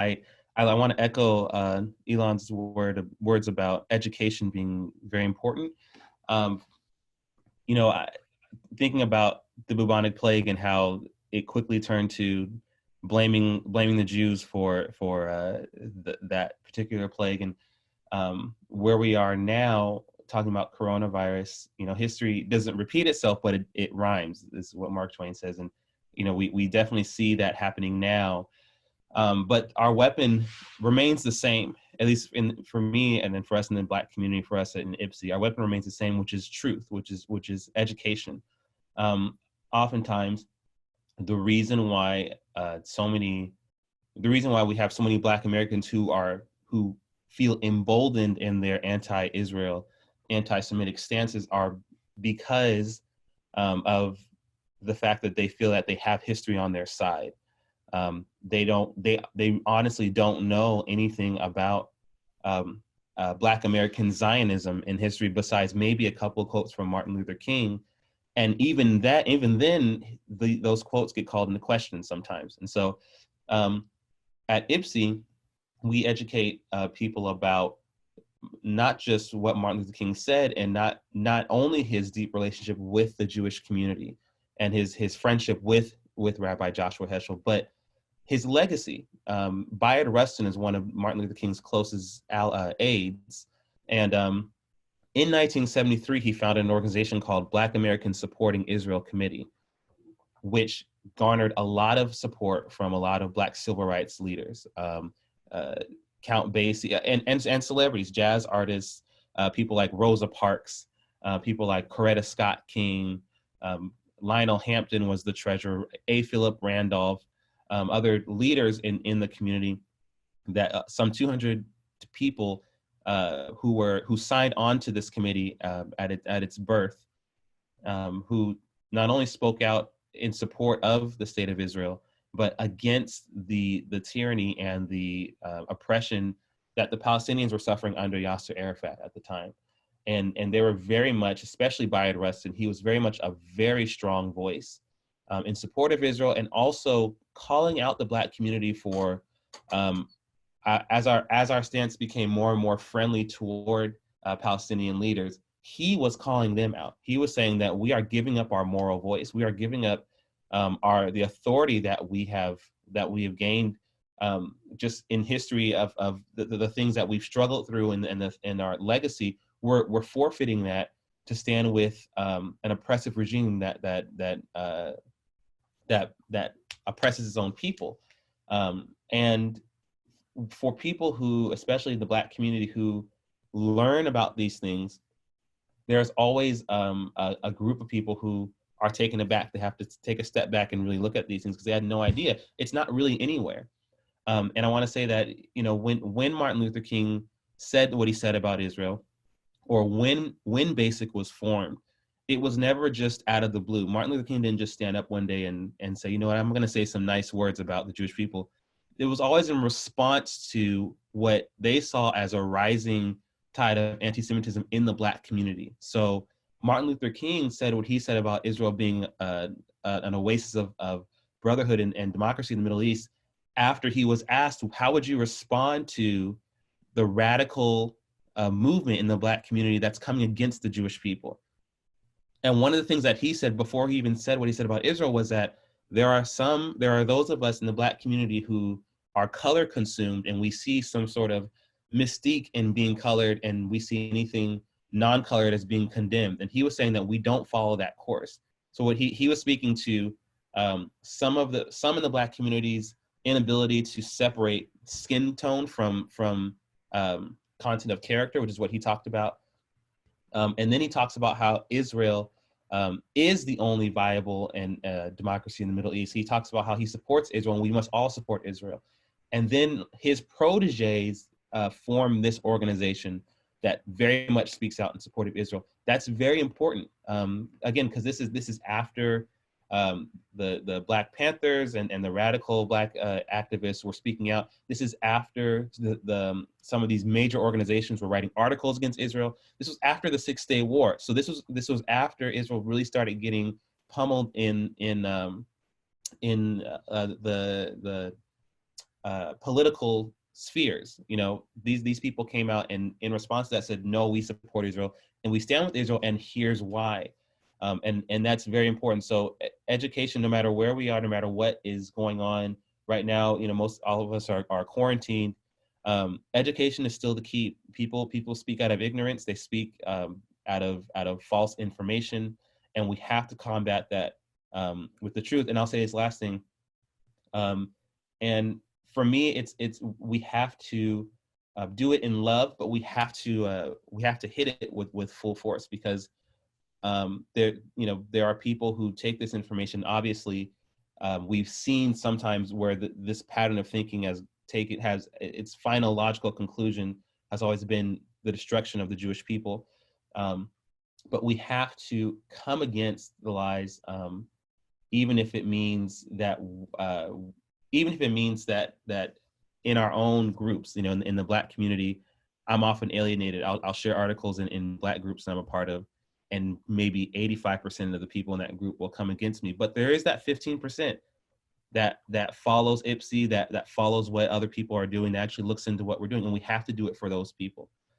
I want to echo Elon's words about education being very important. Um, you know, thinking about the bubonic plague and how it quickly turned to blaming the Jews for that particular plague, and where we are now talking about coronavirus. History doesn't repeat itself, but it rhymes. This is what Mark Twain says, and we definitely see that happening now. But our weapon remains the same, at least for me, and then for us in the Black community, for us in IPSI, our weapon remains the same, which is truth, which is education. Um, Oftentimes, the reason why we have so many Black Americans who feel emboldened in their anti-Israel, anti-Semitic stances are because of the fact that they feel that they have history on their side. They honestly don't know anything about Black American Zionism in history besides maybe a couple of quotes from Martin Luther King. And even then, those quotes get called into question sometimes. And so at IPSI, we educate people about not just what Martin Luther King said, and not only his deep relationship with the Jewish community and his friendship with Rabbi Joshua Heschel, but his legacy. Bayard Rustin is one of Martin Luther King's closest aides. And in 1973, he founded an organization called Black Americans Supporting Israel Committee, which garnered a lot of support from a lot of Black civil rights leaders, Count Basie, and celebrities, jazz artists, people like Rosa Parks, people like Coretta Scott King, Lionel Hampton was the treasurer, A. Philip Randolph, other leaders in the community, that some 200 people who signed on to this committee at its birth, who not only spoke out in support of the state of Israel, but against the tyranny and the oppression that the Palestinians were suffering under Yasser Arafat at the time. And they were very much, especially Bayard Rustin, he was very much a very strong voice in support of Israel, and also calling out the Black community for, as our stance became more and more friendly toward Palestinian leaders, he was calling them out. He was saying that we are giving up our moral voice. We are giving up the authority that we have gained just in history of the things that we've struggled through in our legacy. We're forfeiting that to stand with an oppressive regime that oppresses its own people. And for people who, especially the Black community, who learn about these things, there's always a group of people who are taken aback. They have to take a step back and really look at these things because they had no idea. It's not really anywhere. And I want to say that, when Martin Luther King said what he said about Israel, or when BASIC was formed, it was never just out of the blue. Martin Luther King didn't just stand up one day and say, you know what, I'm going to say some nice words about the Jewish people. It was always in response to what they saw as a rising tide of anti-Semitism in the Black community. So Martin Luther King said what he said about Israel being an oasis of brotherhood and democracy in the Middle East after he was asked, how would you respond to the radical movement in the Black community that's coming against the Jewish people? And one of the things that he said before he even said what he said about Israel was that there are those of us in the Black community who are color consumed, and we see some sort of mystique in being colored, and we see anything non-colored as being condemned. And he was saying that we don't follow that course. So what he was speaking to some in the Black community's inability to separate skin tone from content of character, which is what he talked about. And then he talks about how Israel is the only viable and democracy in the Middle East. He talks about how he supports Israel, and we must all support Israel. And then his proteges form this organization that very much speaks out in support of Israel. That's very important. Again, because this is after the Black Panthers and the radical Black activists were speaking out. This is after some of these major organizations were writing articles against Israel. This was after the Six-Day War. So this was after Israel really started getting pummeled in the political spheres. You know, these people came out and in response to that said, no, we support Israel and we stand with Israel, and here's why. And that's very important. So education, no matter where we are, no matter what is going on right now, you know, most all of us are quarantined. Education is still the key. People speak out of ignorance. They speak out of false information, and we have to combat that with the truth. And I'll say this last thing. And for me, it's we have to do it in love, but we have to hit it with full force, because there are people who take this information. Obviously, we've seen sometimes where this pattern of thinking has its final logical conclusion has always been the destruction of the Jewish people. But we have to come against the lies, even if it means that that in our own groups, you know, in the Black community, I'm often alienated. I'll share articles in Black groups that I'm a part of, and maybe 85% of the people in that group will come against me. But there is that 15% that follows IPSI, that follows what other people are doing, that actually looks into what we're doing, and we have to do it for those people.